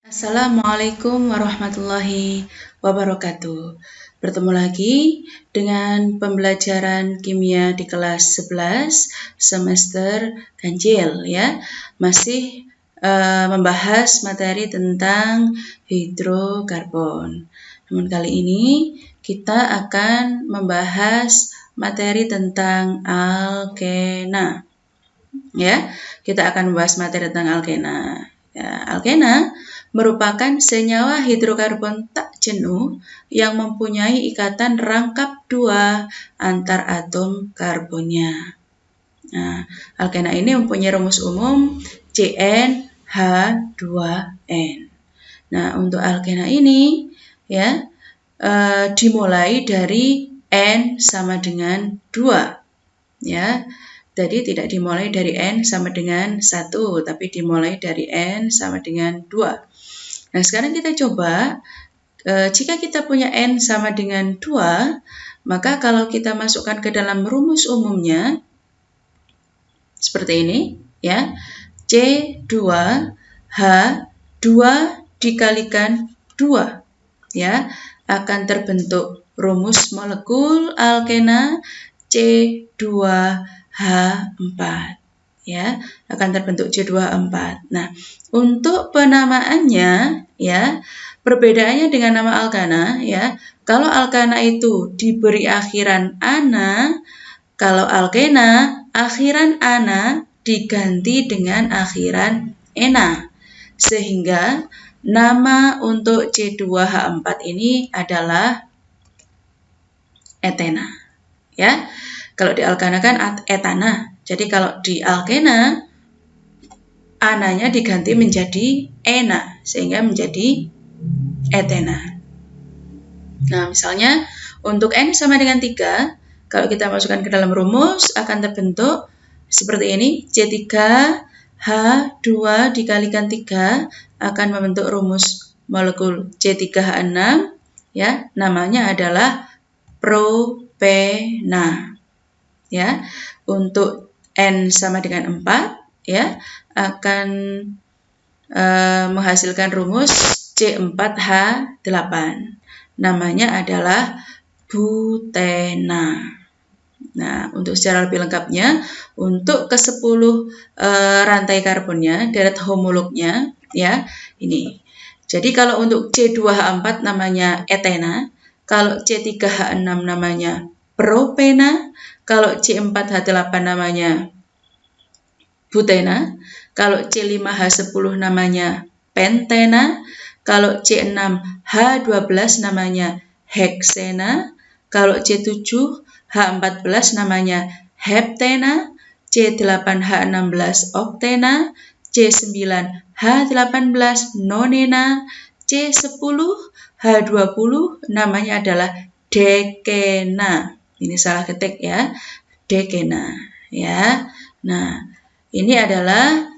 Assalamualaikum warahmatullahi wabarakatuh. Bertemu lagi dengan pembelajaran kimia di kelas 11 semester ganjil ya. Masih membahas materi tentang hidrokarbon. Namun kali ini kita akan membahas materi tentang alkena. Ya, kita akan membahas materi tentang alkena. Ya, alkena merupakan senyawa hidrokarbon tak jenuh yang mempunyai ikatan rangkap 2 antar atom karbonnya. Nah, alkena ini mempunyai rumus umum CnH2n. Nah, untuk alkena ini ya dimulai dari N sama dengan 2. Ya. Jadi tidak dimulai dari N sama dengan 1, tapi dimulai dari N sama dengan 2. Nah, sekarang kita coba, jika kita punya N sama dengan 2, maka kalau kita masukkan ke dalam rumus umumnya, seperti ini, ya, C2H2 dikalikan 2, ya, akan terbentuk rumus molekul alkena C2H4, ya, akan terbentuk C2H4. Nah, untuk penamaannya, ya, perbedaannya dengan nama alkana, ya, kalau alkana itu diberi akhiran ana, kalau alkena akhiran ana diganti dengan akhiran ena, sehingga nama untuk C2H4 ini adalah etena, ya. Kalau di alkana kan etana. Jadi kalau di alkena ananya diganti menjadi ena sehingga menjadi etena. Nah, misalnya untuk N sama dengan 3, kalau kita masukkan ke dalam rumus akan terbentuk seperti ini, C3H2 dikalikan 3 akan membentuk rumus molekul C3H6, ya, namanya adalah propena. Ya, untuk N sama dengan 4, ya, akan menghasilkan rumus C4H8. Namanya adalah butena. Nah, untuk secara lebih lengkapnya, untuk ke-10 rantai karbonnya, deret homolognya, ya, ini. Jadi kalau untuk C2H4 namanya etena, kalau C3H6 namanya propena, kalau C4H8 namanya butena, kalau C5H10 namanya pentena, kalau C6H12 namanya heksena, kalau C7H14 namanya heptena, C8H16 oktena, C9H18 nonena, C10H20 namanya adalah dekena. Ini salah ketik ya, dekena. Ya, nah ini adalah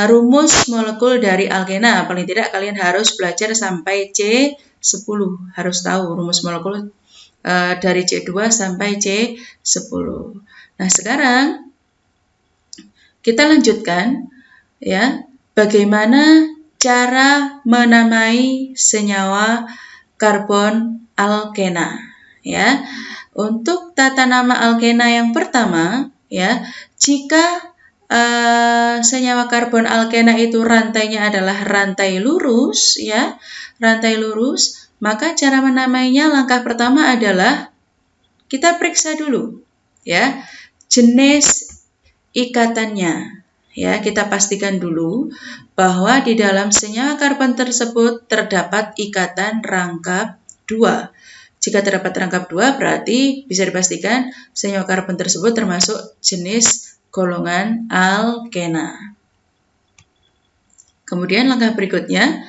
rumus molekul dari alkena. Paling tidak kalian harus belajar sampai C10, harus tahu rumus molekul dari C2 sampai C10. Nah, sekarang kita lanjutkan ya, bagaimana cara menamai senyawa karbon alkena ya. Untuk tata nama alkena yang pertama, ya, jika senyawa karbon alkena itu rantainya adalah rantai lurus, ya, rantai lurus, maka cara menamainya langkah pertama adalah kita periksa dulu, ya, jenis ikatannya. Ya, kita pastikan dulu bahwa di dalam senyawa karbon tersebut terdapat ikatan rangkap 2. Jika terdapat rangkap 2, berarti bisa dipastikan senyawa karbon tersebut termasuk jenis golongan alkena. Kemudian langkah berikutnya,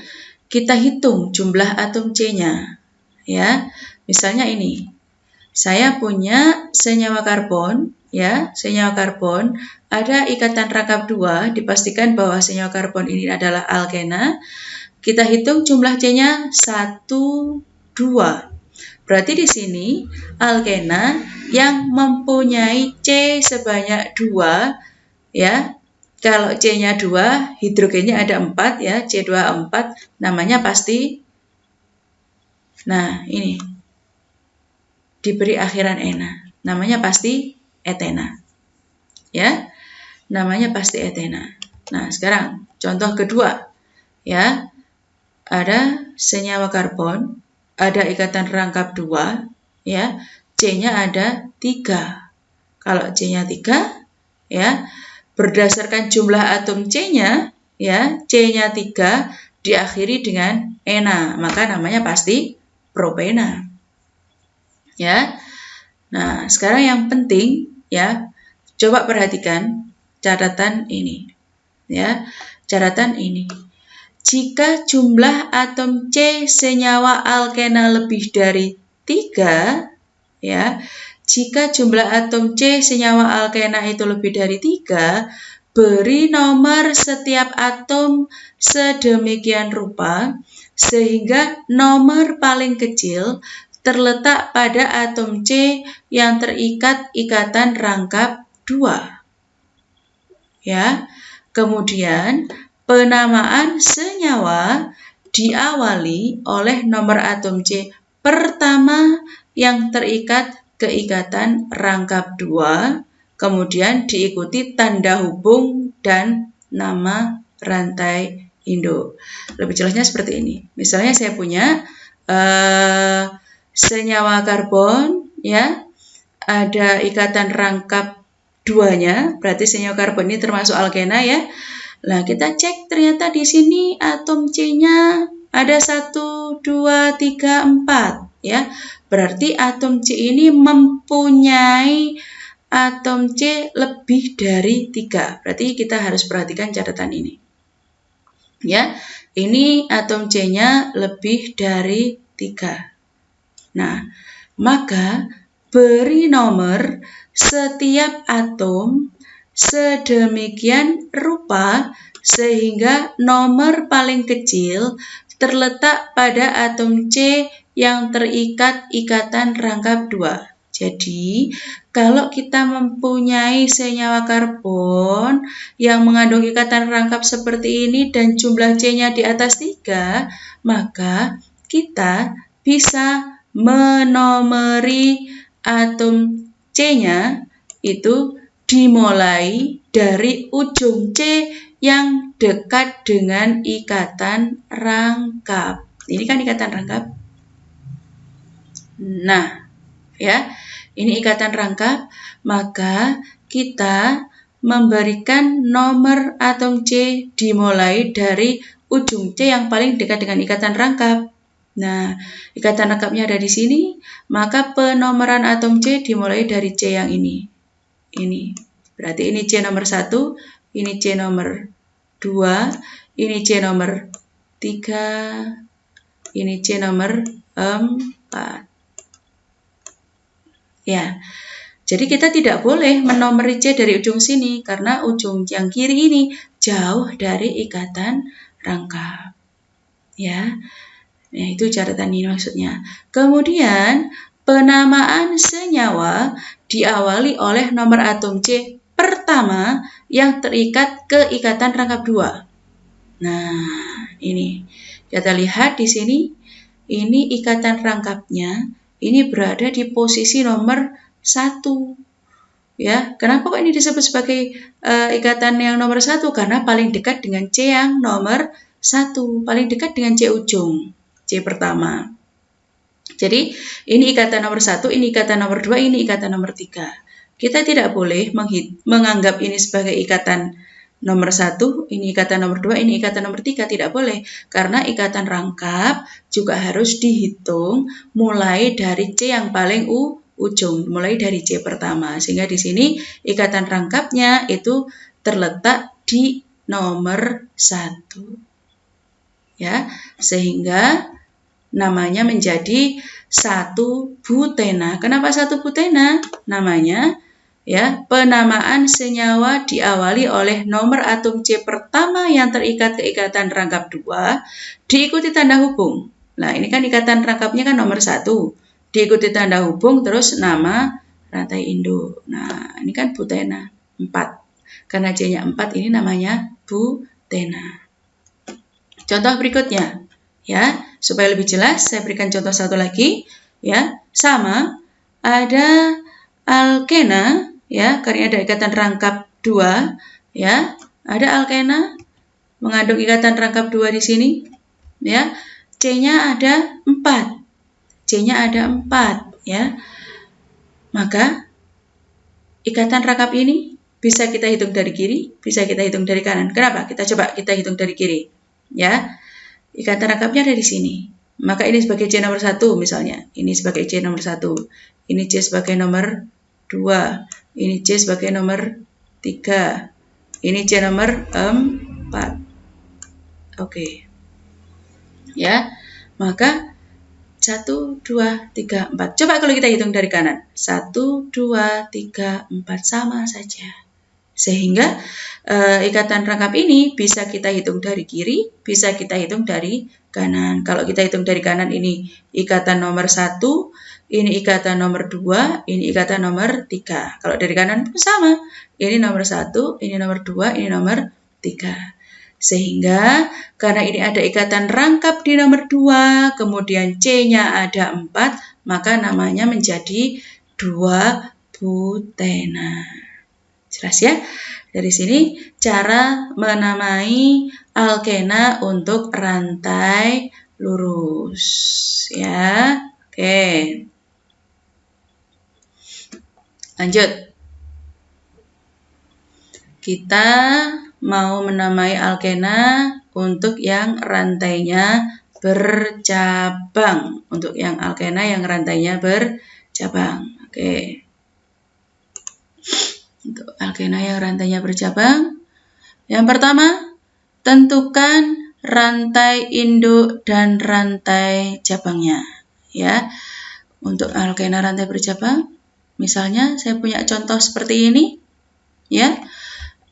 kita hitung jumlah atom C-nya. Ya, misalnya ini. Saya punya senyawa karbon, ya, senyawa karbon ada ikatan rangkap 2, dipastikan bahwa senyawa karbon ini adalah alkena. Kita hitung jumlah C-nya 1, 2. Berarti di sini alkena yang mempunyai C sebanyak 2, ya, Kalau C-nya 2, hidrogennya ada 4 ya, C2O4, namanya pasti, nah ini, diberi akhiran ena, namanya pasti etena. Ya, namanya pasti etena. Nah, sekarang contoh kedua, ya, ada senyawa karbon, ada ikatan rangkap 2, ya, C-nya ada 3. Kalau C-nya 3, ya, berdasarkan jumlah atom C-nya, ya, C-nya 3 diakhiri dengan ena, maka namanya pasti propena. Ya. Nah, sekarang yang penting, ya, coba perhatikan catatan ini. Ya, catatan ini. Jika jumlah atom C senyawa alkena lebih dari 3, ya, jika jumlah atom C senyawa alkena itu lebih dari 3, beri nomor setiap atom sedemikian rupa sehingga nomor paling kecil terletak pada atom C yang terikat ikatan rangkap 2. Ya. Kemudian penamaan senyawa diawali oleh nomor atom C pertama yang terikat keikatan rangkap 2, kemudian diikuti tanda hubung dan nama rantai induk. Lebih jelasnya seperti ini. Misalnya saya punya senyawa karbon, ya, ada ikatan rangkap 2-nya, berarti senyawa karbon ini termasuk alkena ya. Nah, kita cek ternyata di sini atom C-nya ada 1, 2, 3, 4 ya. Berarti atom C ini mempunyai atom C lebih dari 3. Berarti kita harus perhatikan catatan ini. Ya, ini atom C-nya lebih dari 3. Nah, maka beri nomor setiap atom sedemikian rupa sehingga nomor paling kecil terletak pada atom C yang terikat ikatan rangkap 2. Jadi, kalau kita mempunyai senyawa karbon yang mengandung ikatan rangkap seperti ini dan jumlah C-nya di atas 3, maka kita bisa menomori atom C-nya itu dimulai dari ujung C yang dekat dengan ikatan rangkap. Ini kan ikatan rangkap. Nah, ya, ini ikatan rangkap, maka kita memberikan nomor atom C dimulai dari ujung C yang paling dekat dengan ikatan rangkap. Nah, ikatan rangkapnya ada di sini, maka penomoran atom C dimulai dari C yang ini. Ini. Berarti ini C nomor 1, ini C nomor 2, ini C nomor 3, ini C nomor 4. Ya, jadi kita tidak boleh menomori C dari ujung sini, karena ujung yang kiri ini jauh dari ikatan rangkap. Ya, nah itu catatan ini maksudnya. Kemudian, penamaan senyawa diawali oleh nomor atom C pertama yang terikat ke ikatan rangkap 2. Nah, ini. Kita lihat di sini, ini ikatan rangkapnya, ini berada di posisi nomor 1. Ya, kenapa kok ini disebut sebagai ikatan yang nomor 1? Karena paling dekat dengan C yang nomor 1, paling dekat dengan C ujung, C pertama. Jadi, ini ikatan nomor 1, ini ikatan nomor 2, ini ikatan nomor 3. Kita tidak boleh menganggap ini sebagai ikatan nomor 1, ini ikatan nomor 2, ini ikatan nomor 3, tidak boleh. Karena ikatan rangkap juga harus dihitung mulai dari C yang paling ujung, mulai dari C pertama. Sehingga di sini ikatan rangkapnya itu terletak di nomor 1. Ya, sehingga namanya menjadi 1 butena. Kenapa 1 butena? Namanya, ya, penamaan senyawa diawali oleh nomor atom C pertama yang terikat ke ikatan rangkap 2 diikuti tanda hubung. Nah, ini kan ikatan rangkapnya kan nomor 1, diikuti tanda hubung terus nama rantai induk. Nah, ini kan butena 4. Karena C-nya 4 ini namanya butena. Contoh berikutnya, ya, supaya lebih jelas saya berikan contoh satu lagi, ya. Sama, ada alkena, ya, karena ada ikatan rangkap 2, ya. Ada alkena mengandung ikatan rangkap 2 di sini, ya. C-nya ada 4. C-nya ada 4, ya. Maka ikatan rangkap ini bisa kita hitung dari kiri, bisa kita hitung dari kanan. Kenapa? Kita hitung dari kiri. Ya. Ikatan rangkapnya ada di sini. Maka ini sebagai C nomor 1 misalnya. Ini sebagai C nomor 1. Ini C sebagai nomor 2. Ini C sebagai nomor 3. Ini C nomor 4. Oke. Ya. Maka 1, 2, 3, 4. Coba kalau kita hitung dari kanan. 1, 2, 3, 4 sama saja. Sehingga ikatan rangkap ini bisa kita hitung dari kiri, bisa kita hitung dari kanan. Kalau kita hitung dari kanan ini ikatan nomor 1, ini ikatan nomor 2, ini ikatan nomor 3. Kalau dari kanan pun sama. Ini nomor 1, ini nomor 2, ini nomor 3. Sehingga karena ini ada ikatan rangkap di nomor 2, kemudian C-nya ada 4, maka namanya menjadi 2-butena. Jelas ya? Dari sini cara menamai alkena untuk rantai lurus. Ya, oke. Lanjut. Kita mau menamai alkena untuk yang rantainya bercabang. Untuk yang alkena yang rantainya bercabang. Oke. Untuk alkena yang rantainya bercabang, yang pertama, tentukan rantai induk dan rantai cabangnya. Ya, untuk alkena rantai bercabang, misalnya saya punya contoh seperti ini. Ya,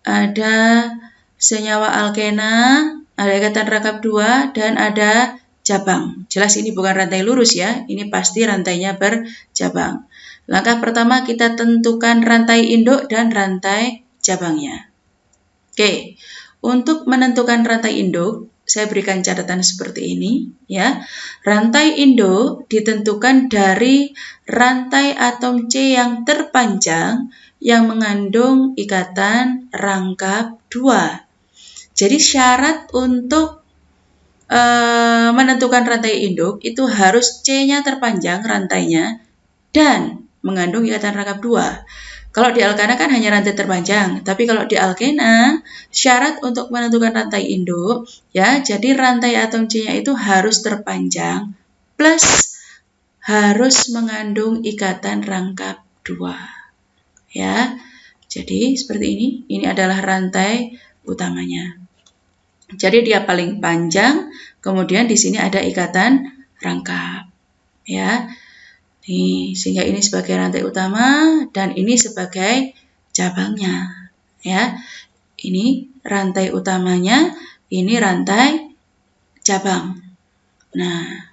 ada senyawa alkena, ada ikatan rangkap 2 dan ada cabang. Jelas ini bukan rantai lurus ya, ini pasti rantainya bercabang. Langkah pertama kita tentukan rantai induk dan rantai cabangnya. Oke, untuk menentukan rantai induk, saya berikan catatan seperti ini ya. Rantai induk ditentukan dari rantai atom C yang terpanjang yang mengandung ikatan rangkap 2. Jadi syarat untuk menentukan rantai induk itu harus C-nya terpanjang rantainya dan mengandung ikatan rangkap 2. Kalau di alkena kan hanya rantai terpanjang, tapi kalau di alkena syarat untuk menentukan rantai induk ya, jadi rantai atom C-nya itu harus terpanjang plus harus mengandung ikatan rangkap 2. Ya. Jadi seperti ini. Ini adalah rantai utamanya. Jadi dia paling panjang, kemudian di sini ada ikatan rangkap. Ya. Nih, sehingga ini sebagai rantai utama dan ini sebagai cabangnya. Ya. Ini rantai utamanya, ini rantai cabang. Nah,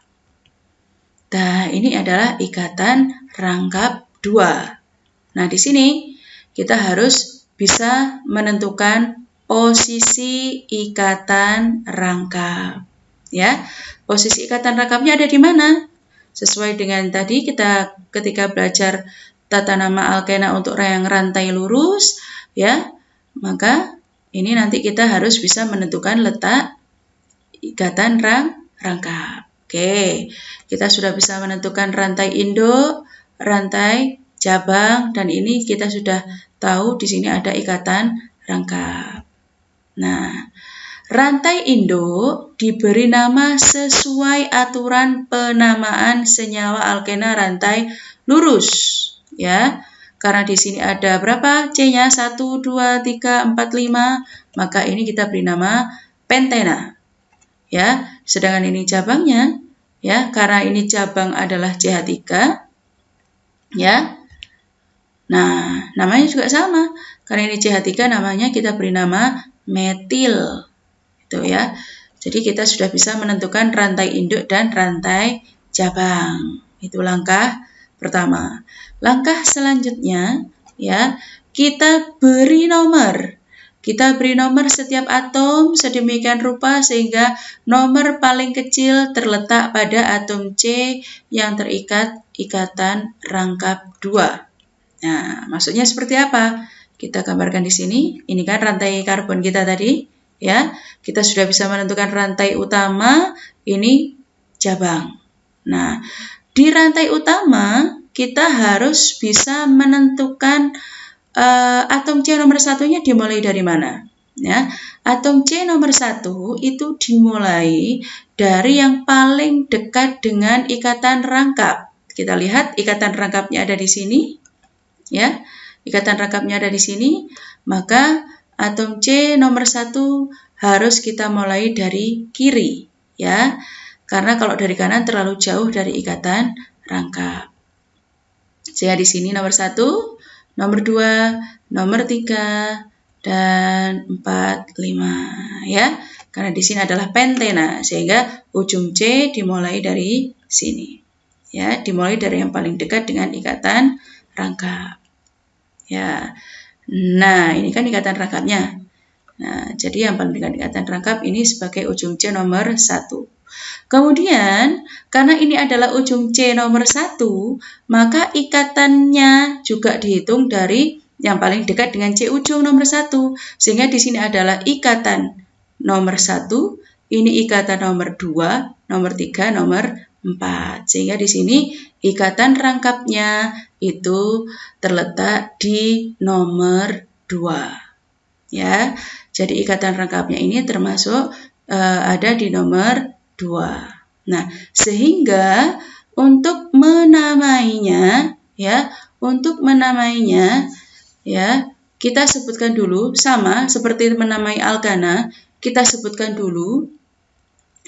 ini adalah ikatan rangkap 2. Nah, di sini kita harus bisa menentukan posisi ikatan rangkap. Ya, posisi ikatan rangkapnya ada di mana? Sesuai dengan tadi kita ketika belajar tata nama alkena untuk yang rantai lurus, ya, maka ini nanti kita harus bisa menentukan letak ikatan rangkap. Oke, kita sudah bisa menentukan rantai induk, rantai cabang, dan ini kita sudah tahu di sini ada ikatan rangkap. Nah, rantai induk diberi nama sesuai aturan penamaan senyawa alkena rantai lurus, ya. Karena di sini ada berapa C-nya? 1, 2, 3, 4, 5, maka ini kita beri nama pentena. Ya, sedangkan ini cabangnya, ya, karena ini cabang adalah CH3, ya. Nah, namanya juga sama. Karena ini CH3 namanya kita beri nama metil. Itu ya. Jadi kita sudah bisa menentukan rantai induk dan rantai cabang. Itu langkah pertama. Langkah selanjutnya ya, kita beri nomor. Kita beri nomor setiap atom sedemikian rupa sehingga nomor paling kecil terletak pada atom C yang terikat ikatan rangkap 2. Nah, maksudnya seperti apa? Kita gambarkan di sini. Ini kan rantai karbon kita tadi, ya. Kita sudah bisa menentukan rantai utama, ini cabang. Nah, di rantai utama kita harus bisa menentukan atom C nomor 1-nya dimulai dari mana? Ya, atom C nomor 1 itu dimulai dari yang paling dekat dengan ikatan rangkap. Kita lihat ikatan rangkapnya ada di sini. Ya, ikatan rangkapnya ada di sini, maka atom C nomor 1 harus kita mulai dari kiri, ya. Karena kalau dari kanan terlalu jauh dari ikatan rangkap. Sehingga di sini nomor 1, nomor 2, nomor 3, dan 4, 5, ya. Karena di sini adalah pentena, sehingga ujung C dimulai dari sini. Ya, dimulai dari yang paling dekat dengan ikatan rangkap. Ya. Nah, ini kan ikatan rangkapnya. Nah, jadi yang paling dekat ikatan rangkap ini sebagai ujung C nomor 1. Kemudian, karena ini adalah ujung C nomor 1, maka ikatannya juga dihitung dari yang paling dekat dengan C ujung nomor 1. Sehingga di sini adalah ikatan nomor 1, ini ikatan nomor 2, nomor 3, nomor 4. Sehingga di sini ikatan rangkapnya itu terletak di nomor 2. Ya, jadi ikatan rangkapnya ini termasuk ada di nomor 2. Nah, sehingga untuk menamainya, ya, kita sebutkan dulu sama seperti menamai alkana, kita sebutkan dulu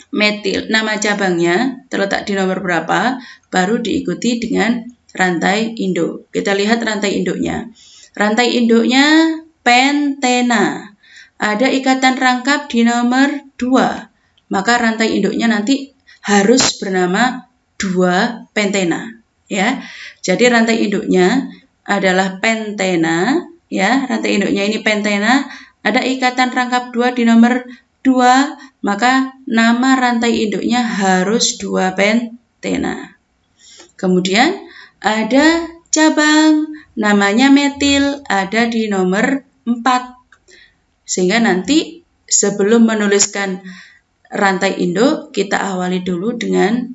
metil, nama cabangnya terletak di nomor berapa, baru diikuti dengan rantai induk. Kita lihat rantai induknya. Rantai induknya pentena. Ada ikatan rangkap di nomor 2. Maka rantai induknya nanti harus bernama 2 pentena, ya. Jadi rantai induknya adalah pentena, ya. Rantai induknya ini pentena, ada ikatan rangkap 2 di nomor 2, maka nama rantai induknya harus 2 pentena. Kemudian ada cabang, namanya metil, ada di nomor 4. Sehingga nanti sebelum menuliskan rantai induk, kita awali dulu dengan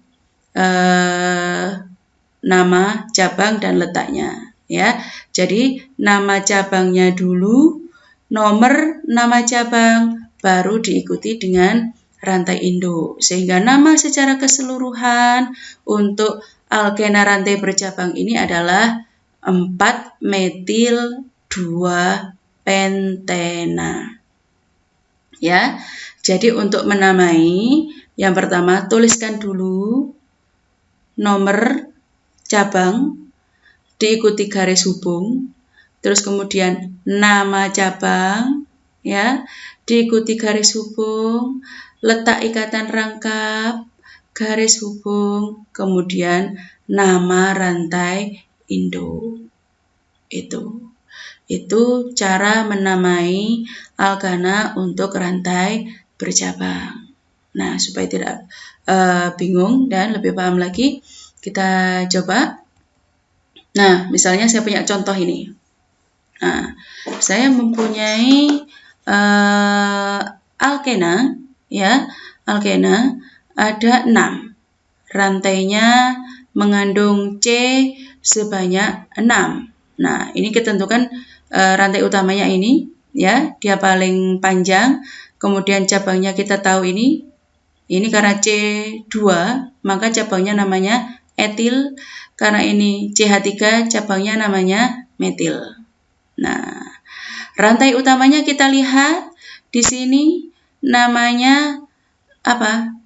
nama cabang dan letaknya, ya. Jadi nama cabangnya dulu, nomor nama cabang, baru diikuti dengan rantai induk. Sehingga nama secara keseluruhan untuk alkena rantai bercabang ini adalah 4 metil 2 pentena. Ya. Jadi untuk menamai, yang pertama tuliskan dulu nomor cabang, diikuti garis hubung, terus kemudian nama cabang, ya, diikuti garis hubung, letak ikatan rangkap, garis hubung, kemudian nama rantai induk. Itu cara menamai alkana untuk rantai bercabang. Nah, supaya tidak bingung dan lebih paham lagi, kita coba. Nah, misalnya saya punya contoh ini. Nah, saya mempunyai alkena, ya, alkena ada 6. Rantainya mengandung C sebanyak 6. Nah, ini kita tentukan rantai utamanya ini, ya, dia paling panjang. Kemudian cabangnya kita tahu ini karena C2, maka cabangnya namanya etil. Karena ini CH3, cabangnya namanya metil. Nah, rantai utamanya kita lihat di sini namanya apa?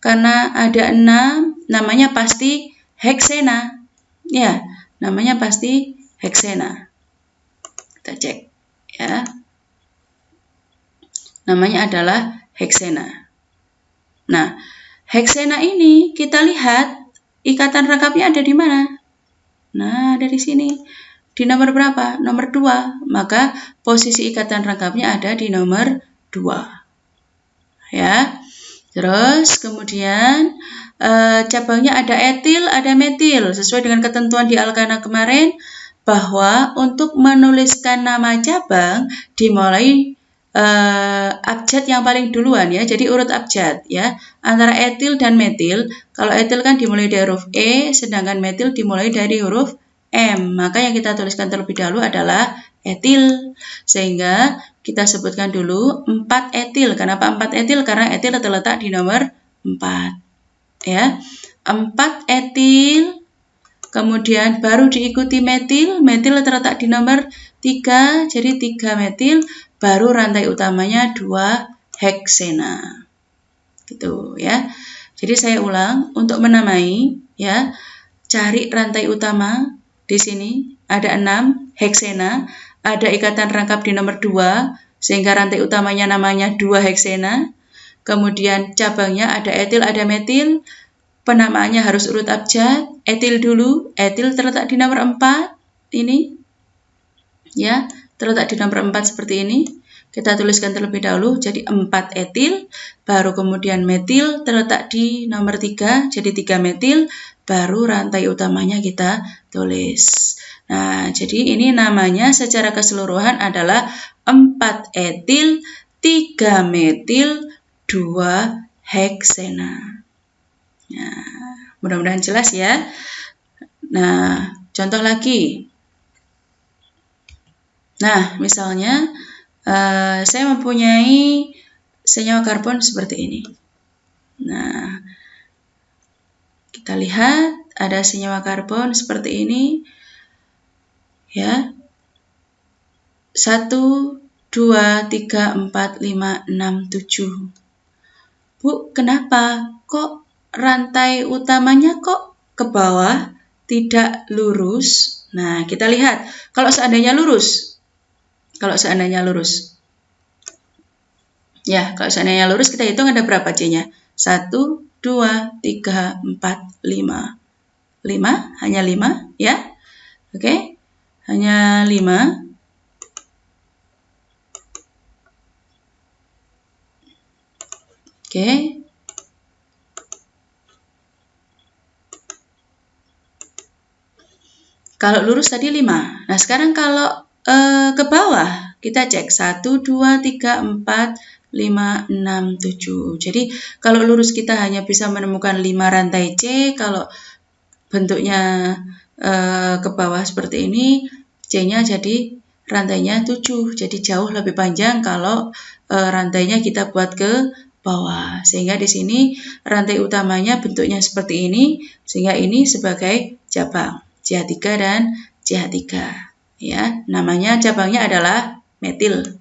Karena ada 6, namanya pasti heksena. Ya, namanya pasti heksena. Kita cek, ya. Namanya adalah heksena. Nah, heksena ini kita lihat ikatan rangkapnya ada di mana? Nah, ada di sini. di nomor berapa? Nomor 2. Maka posisi ikatan rangkapnya ada di nomor 2. Ya. Terus kemudian cabangnya ada etil, ada metil. Sesuai dengan ketentuan di alkana kemarin, bahwa untuk menuliskan nama cabang dimulai abjad yang paling duluan ya. Jadi urut abjad ya. Antara etil dan metil, kalau etil kan dimulai dari huruf E, sedangkan metil dimulai dari huruf M. Maka yang kita tuliskan terlebih dahulu adalah etil. Sehingga kita sebutkan dulu 4 etil. Kenapa 4 etil? Karena etil terletak di nomor 4. Ya. 4 etil, kemudian baru diikuti metil. Metil terletak di nomor 3, jadi 3 metil, baru rantai utamanya 2 heksena. Gitu ya. Jadi saya ulang, untuk menamai ya, cari rantai utama. Di sini ada 6 heksena, ada ikatan rangkap di nomor 2, sehingga rantai utamanya namanya 2 heksena. Kemudian cabangnya ada etil, ada metil. Penamaannya harus urut abjad. Etil dulu, etil terletak di nomor 4. Ini ya, terletak di nomor 4 seperti ini. Kita tuliskan terlebih dahulu, jadi 4 etil, baru kemudian metil terletak di nomor 3, jadi 3 metil, baru rantai utamanya kita tulis. Nah, jadi ini namanya secara keseluruhan adalah 4 etil, 3 metil, 2 heksena. Nah, mudah-mudahan jelas ya. Nah, contoh lagi. Nah, misalnya saya mempunyai senyawa karbon seperti ini. Nah, kita lihat ada senyawa karbon seperti ini. Ya. 1, 2, 3, 4, 5, 6, 7. Bu, kenapa? Kok rantai utamanya kok ke bawah, tidak lurus? Nah, kita lihat. Kalau seandainya lurus. Ya, kalau seandainya lurus, kita hitung ada berapa C-nya? 1, 2, 3, 4, 5. 5, hanya 5, ya. Oke, hanya 5. Oke. Kalau lurus tadi 5. Nah, sekarang kalau ke bawah, kita cek 1, 2, 3, 4, 5, 6, 7. Jadi, kalau lurus kita hanya bisa menemukan 5 rantai C. Kalau bentuknya ke bawah seperti ini, C-nya jadi rantainya 7. Jadi, jauh lebih panjang kalau rantainya kita buat ke bawah. Sehingga di sini rantai utamanya bentuknya seperti ini, sehingga ini sebagai cabang CH3 dan CH3. Ya, namanya cabangnya adalah metil.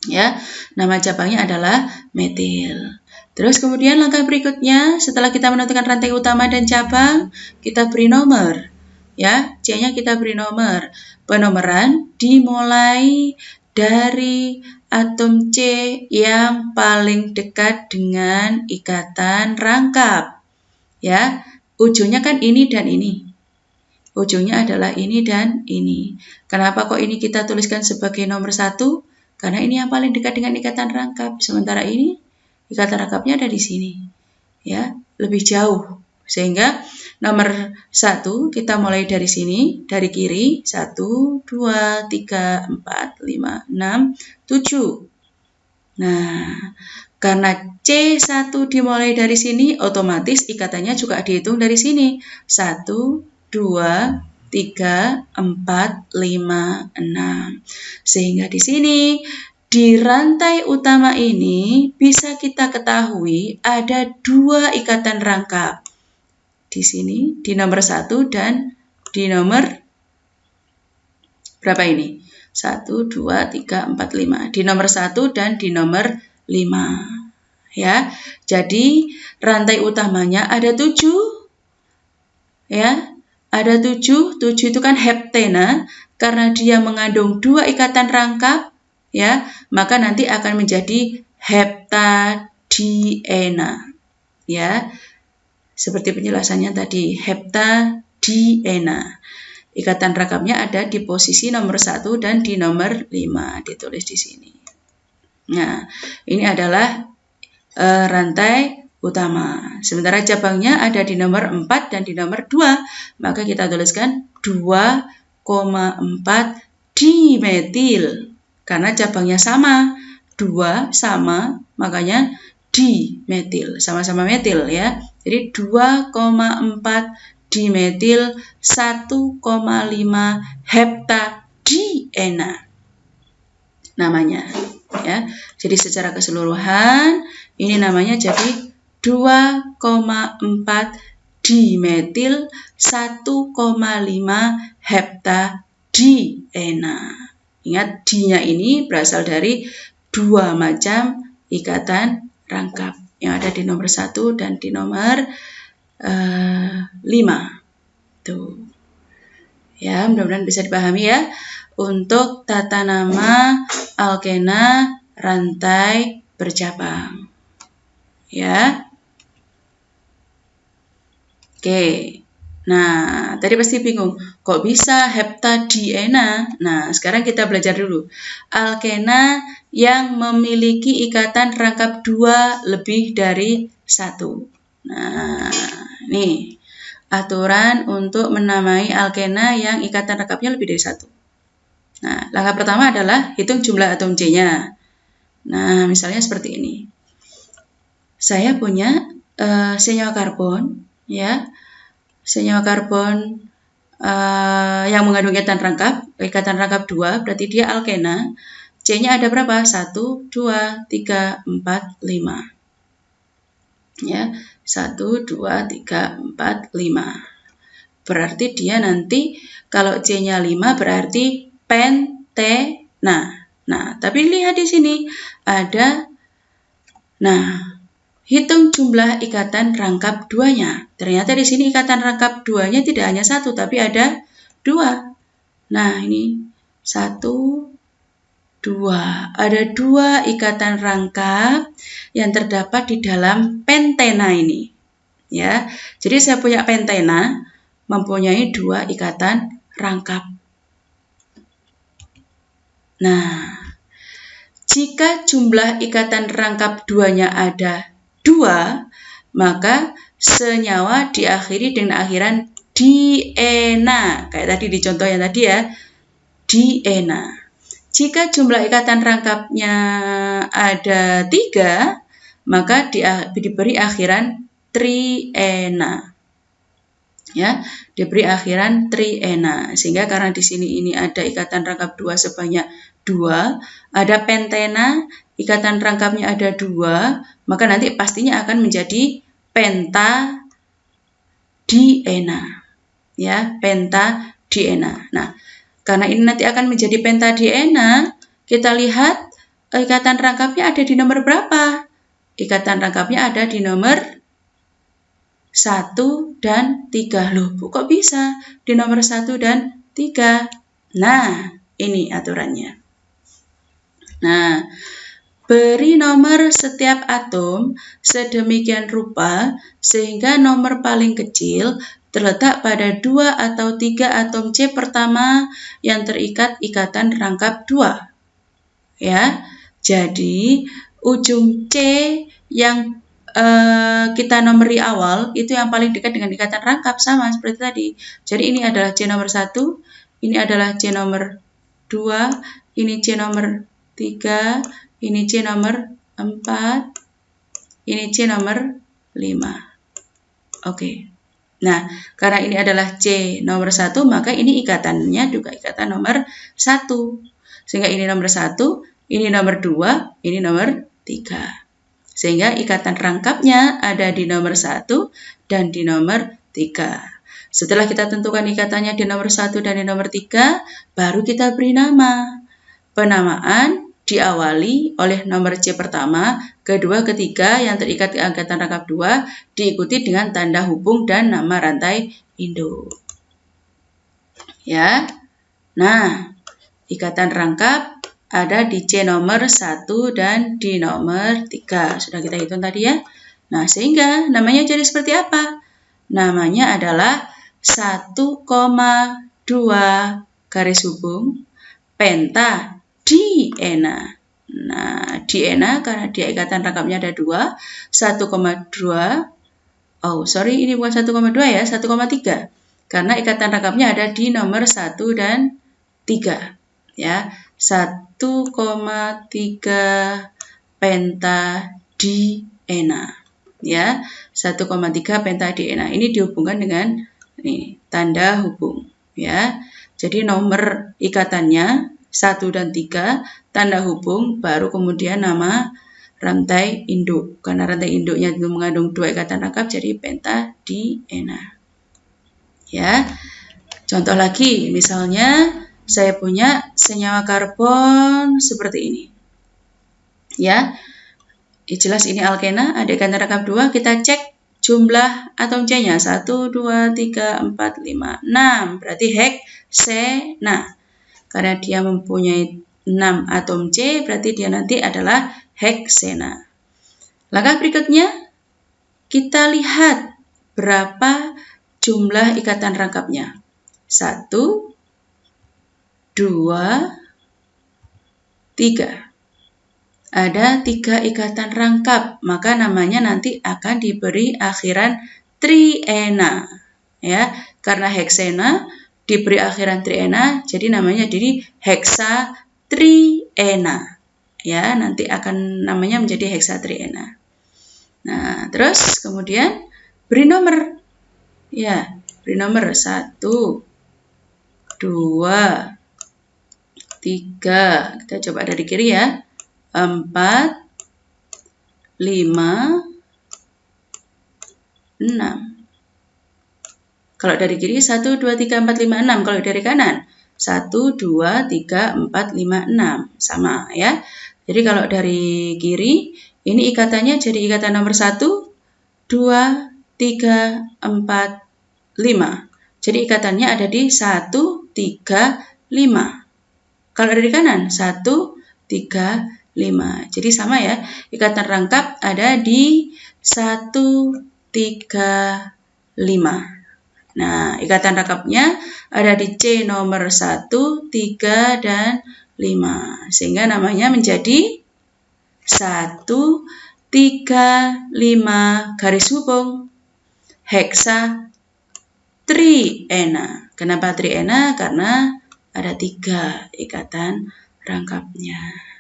Ya, nama cabangnya adalah metil. Terus kemudian langkah berikutnya, setelah kita menentukan rantai utama dan cabang, kita beri nomor. Ya, C-nya kita beri nomor. Penomoran dimulai dari atom C yang paling dekat dengan ikatan rangkap. Ya, ujungnya kan ini dan ini. Ujungnya adalah ini dan ini. Kenapa kok ini kita tuliskan sebagai nomor 1? Karena ini yang paling dekat dengan ikatan rangkap. Sementara ini ikatan rangkapnya ada di sini. Ya, lebih jauh. Sehingga nomor 1 kita mulai dari sini, dari kiri. 1, 2, 3, 4, 5, 6, 7. Nah, karena C1 dimulai dari sini, otomatis ikatannya juga dihitung dari sini. 1, 2, 3, 4, 5, 6. Sehingga di sini, di rantai utama ini bisa kita ketahui ada 2 ikatan rangkap. Di sini, di nomor 1 dan di nomor berapa ini? 1, 2, 3, 4, 5. Di nomor 1 dan di nomor 5. Ya, jadi rantai utamanya ada 7. Ya, ada 7 itu kan heptena, karena dia mengandung 2 ikatan rangkap, ya, maka nanti akan menjadi heptadiena. Ya, seperti penjelasannya tadi, heptadiena. ikatan rangkapnya ada di posisi nomor 1 dan di nomor 5, ditulis di sini. Nah, ini adalah rantai utama. Sementara cabangnya ada di nomor 4 dan di nomor 2, maka kita tuliskan 2,4 dimetil. Karena cabangnya sama, 2 sama, makanya dimetil, sama-sama metil ya. Jadi 2,4 dimetil 1,5 heptadiena namanya ya. Jadi secara keseluruhan ini namanya jadi 2,4 dimetil 1,5 heptadiena. Ingat, D-nya ini berasal dari 2 macam ikatan rangkap yang ada di nomor 1 dan di nomor 5. Tuh. Ya, mudah-mudahan bisa dipahami ya. Untuk tata nama alkena rantai bercabang. Ya. Oke. Nah, tadi pasti bingung, kok bisa heptadiena? Nah, sekarang kita belajar dulu. Alkena yang memiliki ikatan rangkap 2 lebih dari 1. Nah, nih aturan untuk menamai alkena yang ikatan rangkapnya lebih dari 1. Nah, langkah pertama adalah hitung jumlah atom C-nya. Nah, misalnya seperti ini. Saya punya senyawa karbon, ya. Senyawa karbon yang mengandung ikatan rangkap 2, berarti dia alkena. C-nya ada berapa? 1, 2, 3, 4, 5. Ya, 1, 2, 3, 4, 5. Berarti dia nanti kalau C-nya 5 berarti pentena. Nah, tapi lihat di sini ada, hitung jumlah ikatan rangkap 2-nya. Ternyata di sini ikatan rangkap 2-nya tidak hanya 1, tapi ada 2. Nah, ini 1, 2. Ada 2 ikatan rangkap yang terdapat di dalam pentena ini. Ya, jadi saya punya pentena mempunyai 2 ikatan rangkap. Nah, jika jumlah ikatan rangkap 2-nya ada 2, maka senyawa diakhiri dengan akhiran diena. Kayak tadi di contoh yang tadi ya, diena. Jika jumlah ikatan rangkapnya ada 3, maka diberi akhiran triena. Ya, diberi akhiran triena. Sehingga karena di sini ini ada ikatan rangkap 2 sebanyak 2, ada pentena, ikatan rangkapnya ada 2, maka nanti pastinya akan menjadi pentadiena. Ya, pentadiena. Nah, karena ini nanti akan menjadi pentadiena, kita lihat ikatan rangkapnya ada di nomor berapa? Ikatan rangkapnya ada di nomor 1 dan 3. Loh, kok bisa di nomor 1 dan 3? Nah, ini aturannya. Nah, beri nomor setiap atom sedemikian rupa sehingga nomor paling kecil terletak pada 2 atau 3 atom C pertama yang terikat ikatan rangkap 2. Ya, jadi ujung C yang kita nomori awal itu yang paling dekat dengan ikatan rangkap, sama seperti tadi. Jadi ini adalah C nomor 1, ini adalah C nomor 2, ini C nomor 3, ini C nomor 4, ini C nomor 5. Oke. Nah, karena ini adalah C nomor 1, maka ini ikatannya juga ikatan nomor 1. Sehingga ini nomor 1, ini nomor 2, ini nomor 3. Sehingga ikatan rangkapnya ada di nomor 1 dan di nomor 3. Setelah kita tentukan ikatannya di nomor 1 dan di nomor 3, baru kita beri nama. Penamaan diawali oleh nomor C pertama, kedua, ketiga yang terikat di ikatan rangkap 2, diikuti dengan tanda hubung dan nama rantai induk. Ya. Nah, ikatan rangkap ada di C nomor 1 dan di nomor 3. Sudah kita hitung tadi ya. Nah, sehingga namanya jadi seperti apa? Namanya adalah 1,2 2 garis hubung pentadiena. Nah, diena karena dia ikatan rangkapnya ada 2, 1,2. Oh, sorry, ini bukan 1,2 ya, 1,3. Karena ikatan rangkapnya ada di nomor 1 dan 3. Ya, 1,3 pentadiena. Ya, 1,3 pentadiena. Ini dihubungkan dengan tanda hubung. Ya, jadi nomor ikatannya 1 dan 3, tanda hubung, baru kemudian nama rantai induk. Karena rantai induknya itu mengandung 2 ikatan rangkap, jadi pentadiena. Ya, contoh lagi, misalnya saya punya senyawa karbon seperti ini. Ya, jelas ini alkena, ada ikatan rangkap 2, kita cek jumlah atom C-nya 1, 2, 3, 4, 5, 6. Berarti heksena. Karena dia mempunyai 6 atom C, berarti dia nanti adalah heksena. Langkah berikutnya, kita lihat berapa jumlah ikatan rangkapnya. 1, 2, 3. Ada 3 ikatan rangkap, maka namanya nanti akan diberi akhiran triena. Ya, karena heksena diberi akhiran triena, jadi namanya jadi heksatriena. Ya, nanti akan namanya menjadi heksatriena. Nah, terus kemudian beri nomor. Ya, beri nomor 1, 2, 3. Kita coba dari kiri ya. 4, 5, 6. Kalau dari kiri 1, 2, 3, 4, 5, 6. Kalau dari kanan 1, 2, 3, 4, 5, 6. Sama ya. Jadi kalau dari kiri ini ikatannya jadi ikatan nomor 1, 2, 3, 4, 5. Jadi ikatannya ada di 1, 3, 5. Kalau dari kanan 1, 3, 5. Jadi sama ya, ikatan rangkap ada di 1, 3, 5. Nah, ikatan rangkapnya ada di C nomor 1, 3, dan 5. Sehingga namanya menjadi 1, 3, 5 garis hubung heksatriena. Kenapa triena? Karena ada 3 ikatan rangkapnya.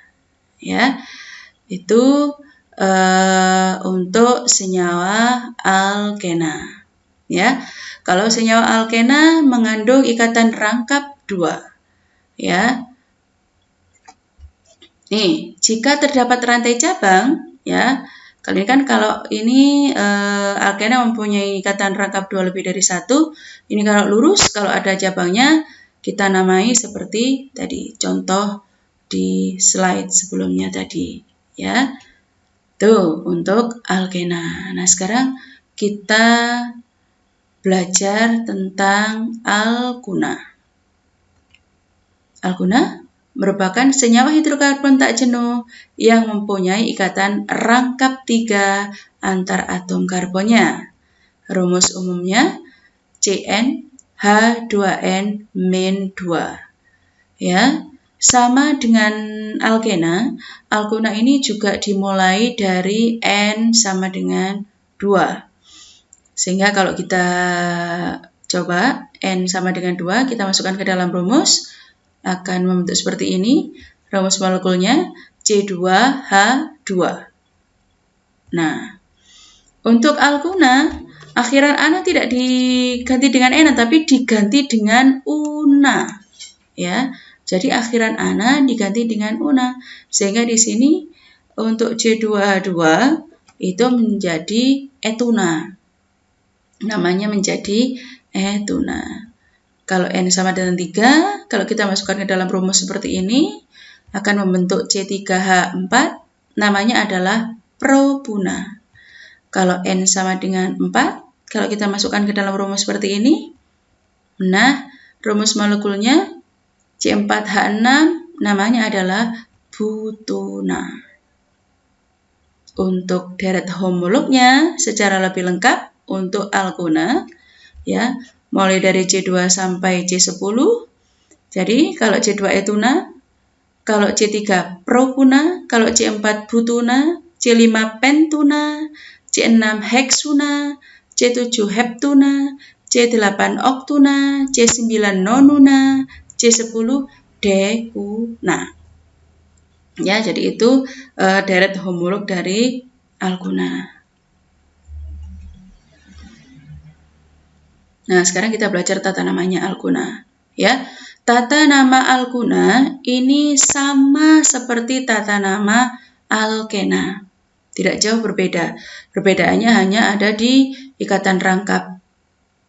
Ya, itu untuk senyawa alkena. Ya, kalau senyawa alkena mengandung ikatan rangkap 2. Ya, nih, jika terdapat rantai cabang, ya, kali ini kan kalau ini alkena mempunyai ikatan rangkap 2 lebih dari 1. Ini kalau lurus, kalau ada cabangnya kita namai seperti tadi contoh di slide sebelumnya tadi, ya. Tuh untuk alkena. Nah, sekarang kita belajar tentang alkuna. Alkuna merupakan senyawa hidrokarbon tak jenuh yang mempunyai ikatan rangkap 3 antar atom karbonnya. Rumus umumnya CnH2n-2. Ya. Sama dengan alkena, alkuna ini juga dimulai dari N sama dengan 2. Sehingga kalau kita coba N sama dengan 2, kita masukkan ke dalam rumus, akan membentuk seperti ini. Rumus molekulnya C2H2. Nah, untuk alkuna, akhiran ana tidak diganti dengan ena, tapi diganti dengan una. Ya. Jadi akhiran ana diganti dengan una, sehingga di sini untuk C2H2 itu menjadi etuna. Namanya menjadi etuna. Kalau N sama dengan 3, kalau kita masukkan ke dalam rumus seperti ini, akan membentuk C3H4, namanya adalah propuna. Kalau N sama dengan 4, kalau kita masukkan ke dalam rumus seperti ini, nah, rumus molekulnya C4H6 namanya adalah butuna. Untuk deret homolognya secara lebih lengkap untuk alkuna, ya, mulai dari C2 sampai C10. Jadi kalau C2 etuna, kalau C3 propuna, kalau C4 butuna, C5 pentuna, C6 heksuna, C7 heptuna, C8 oktuna, C9 nonuna, C10 dekuna. Ya, jadi itu deret homolog dari alguna. Nah, sekarang kita belajar tata namanya alguna. Ya, tata nama alguna ini sama seperti tata nama alkena. Tidak jauh berbeda. Perbedaannya hanya ada di ikatan rangkap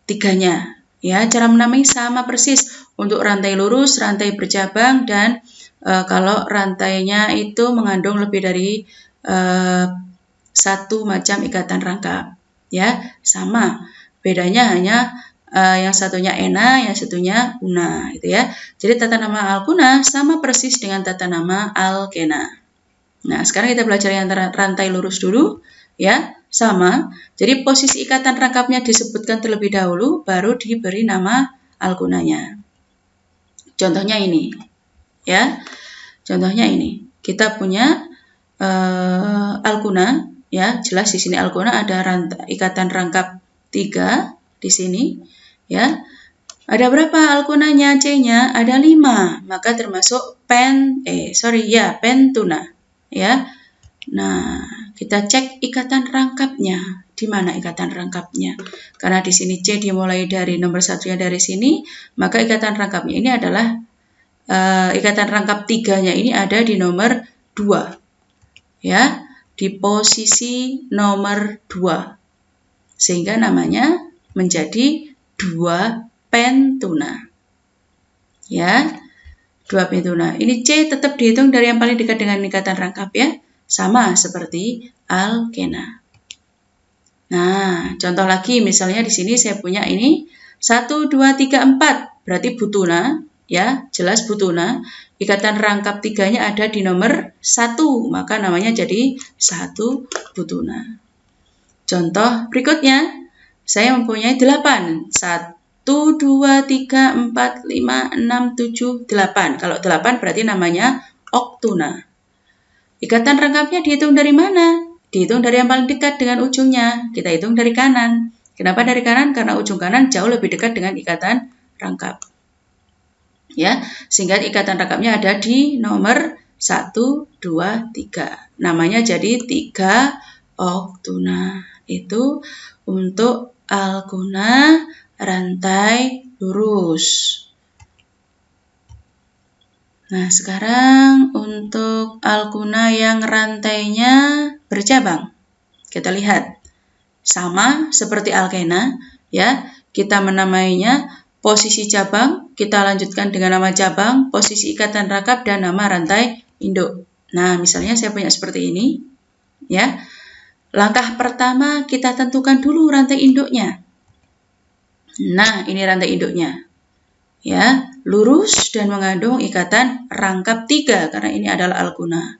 tiganya. Ya, cara menamai sama persis untuk rantai lurus, rantai bercabang, dan kalau rantainya itu mengandung lebih dari satu macam ikatan rangkap, ya sama. Bedanya hanya yang satunya ena, yang satunya una, gitu ya. Jadi tata nama alguna sama persis dengan tata nama alkena. Nah, sekarang kita belajar yang rantai lurus dulu, ya, sama. Jadi posisi ikatan rangkapnya disebutkan terlebih dahulu, baru diberi nama algunanya. Contohnya ini, ya. Contohnya ini, kita punya alguna, ya, jelas di sini alguna ada ikatan rangkap 3 di sini, ya. Ada berapa algunanya? C-nya ada 5, maka termasuk pentuna, ya. Nah, kita cek ikatan rangkapnya. Di mana ikatan rangkapnya? Karena di sini C dimulai dari nomor 1-nya dari sini, maka ikatan rangkapnya ini adalah ikatan rangkap 3-nya ini ada di nomor 2. Ya, di posisi nomor 2. Sehingga namanya menjadi 2 pentuna. Ya, 2 pentuna. Ini C tetap dihitung dari yang paling dekat dengan ikatan rangkap, ya. Sama seperti alkena. Nah, contoh lagi misalnya di sini saya punya ini 1, 2, 3, 4. Berarti butuna, ya, jelas butuna. Ikatan rangkap 3-nya ada di nomor 1, maka namanya jadi 1 butuna. Contoh berikutnya, saya mempunyai 8. 1, 2, 3, 4, 5, 6, 7, 8. Kalau 8 berarti namanya oktuna. Ikatan rangkapnya dihitung dari mana? Dihitung dari yang paling dekat dengan ujungnya. Kita hitung dari kanan. Kenapa dari kanan? Karena ujung kanan jauh lebih dekat dengan ikatan rangkap. Ya, sehingga ikatan rangkapnya ada di nomor 1, 2, 3. Namanya jadi 3 oktuna. Itu untuk alguna rantai lurus. Nah, sekarang untuk alguna yang rantainya bercabang. Kita lihat. Sama seperti alkena, ya. Kita menamainya posisi cabang, kita lanjutkan dengan nama cabang, posisi ikatan rangkap, dan nama rantai induk. Nah, misalnya saya punya seperti ini, ya. Langkah pertama kita tentukan dulu rantai induknya. Nah, ini rantai induknya. Ya, lurus dan mengandung ikatan rangkap 3 karena ini adalah alguna.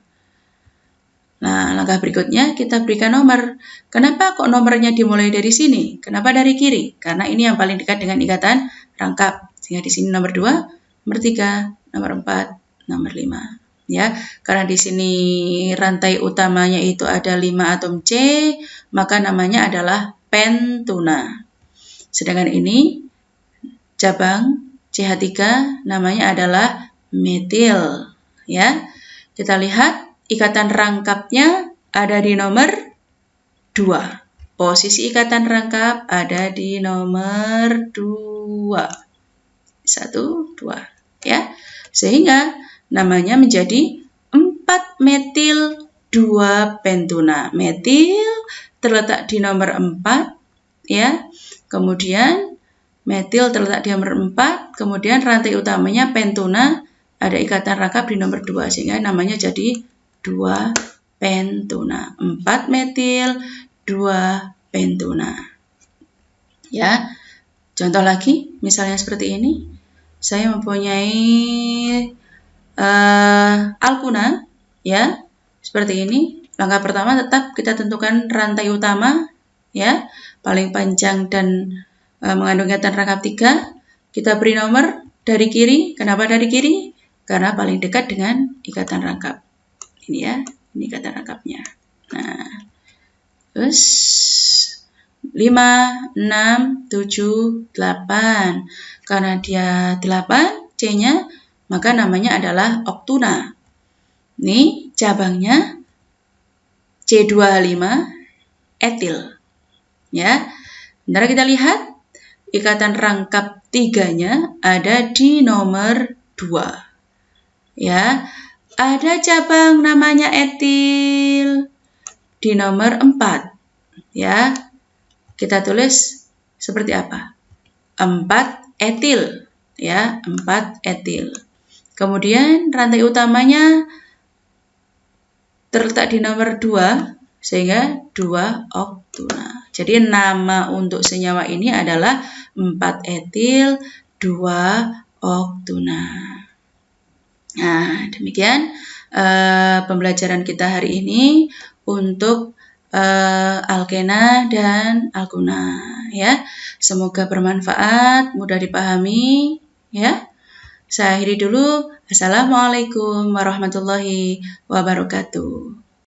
Nah, langkah berikutnya kita berikan nomor. Kenapa kok nomornya dimulai dari sini? Kenapa dari kiri? Karena ini yang paling dekat dengan ikatan rangkap. Sehingga di sini nomor 2, nomor 3, nomor 4, nomor 5. Ya, karena di sini rantai utamanya itu ada 5 atom C, maka namanya adalah pentuna. Sedangkan ini cabang CH3 namanya adalah metil, ya. Kita lihat ikatan rangkapnya ada di nomor 2. Posisi ikatan rangkap ada di nomor 2. 1, 2, ya. Sehingga namanya menjadi 4 metil 2 pentuna. Metil terletak di nomor 4, ya. Kemudian metil terletak di nomor 4, kemudian rantai utamanya pentuna, ada ikatan rangkap di nomor 2, sehingga namanya jadi 2 pentuna. 4 metil, 2 pentuna. Ya, contoh lagi, misalnya seperti ini. Saya mempunyai alguna, ya, seperti ini. Langkah pertama tetap kita tentukan rantai utama, ya, paling panjang dan mengandung ikatan rangkap 3, kita beri nomor dari kiri. Kenapa dari kiri? Karena paling dekat dengan ikatan rangkap. Ini ya, ini ikatan rangkapnya. Nah, terus 5, 6, 7, 8. Karena dia 8, C-nya, maka namanya adalah oktuna. Ini cabangnya C2H5 etil. Ya. Sebentar kita lihat ikatan rangkap 3-nya ada di nomor 2. Ya. Ada cabang namanya etil di nomor 4. Ya. Kita tulis seperti apa? 4 etil. Ya, 4 etil. Kemudian rantai utamanya terletak di nomor 2, sehingga 2 oktuna. Jadi nama untuk senyawa ini adalah 4 etil 2 oktuna. Nah, demikian pembelajaran kita hari ini untuk alkena dan alkuna ya. Semoga bermanfaat, mudah dipahami ya. Saya akhiri dulu. Assalamualaikum warahmatullahi wabarakatuh.